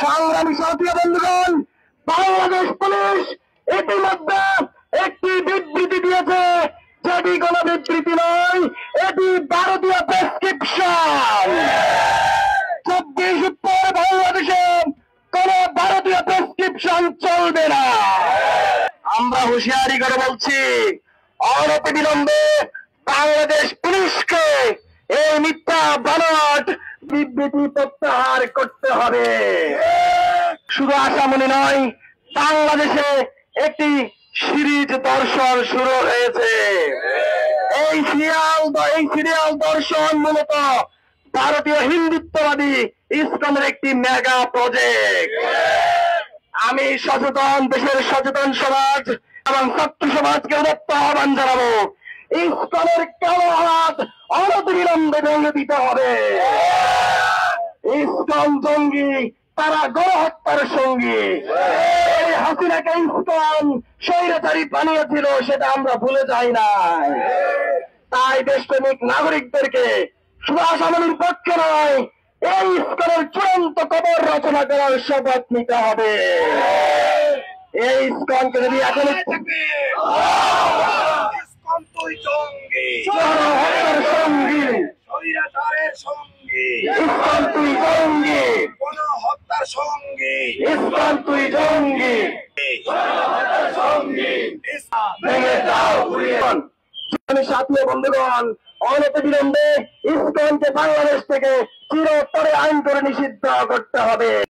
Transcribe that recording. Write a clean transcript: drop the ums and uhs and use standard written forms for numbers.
সংগ্রামী সাথী বন্ধুগণ, বাংলাদেশ পুলিশ ইতিমধ্যে একটি বিবৃতি দিয়েছে, যেটি কোন বিবৃতি নয়, এটি ভারতীয় প্রেসক্রিপশন। 24 উত্তর বাংলাদেশে কোন ভারতীয় প্রেসক্রিপশন চলবে না। আমরা হুঁশিয়ারি করে বলছি, অনতিবিলম্বে বাংলাদেশ পুলিশকে এই মিথ্যা বানোয়াট বিবৃতি প্রত্যাহার করতে হবে। শুধু আশামনি নয়, বাংলাদেশে একটি সিরিজ দর্শন শুরু হয়েছে। এই সিরিয়াল দর্শন মূলত ভারতীয় হিন্দুত্ববাদী ইসকনের একটি মেগা প্রজেক্ট। আমি দেশের সচেতন সমাজ এবং ছাত্র সমাজকে উদাত্ত আহ্বান জানাবো, ইসকনের কালো হাত অনতিবিলম্বে ভেঙে দিতে হবে। ইসকন জঙ্গি, তারা গণহত্যার সঙ্গী। হাসিনাকে ইসকন স্বৈরাচারী বানিয়েছিল, সেটা আমরা ভুলে যাই না। তাই দেশপ্রেমিক নাগরিকদেরকে শুধু আসামির পক্ষে নয়, এই ইসকনের চূড়ান্ত কবর রচনা করার শপথ নিতে হবে। এই ইসকনকে যদি এখন সঙ্গী, ইসকন তুই জঙ্গি, গণহত্যার সঙ্গী, ইসকন তুই জঙ্গি, ভেঙে দাও সাথী বন্ধুগণ, অনতিবিলম্বে ইসকনকে বাংলাদেশ থেকে চিরতরে আইন করে নিষিদ্ধ করতে হবে।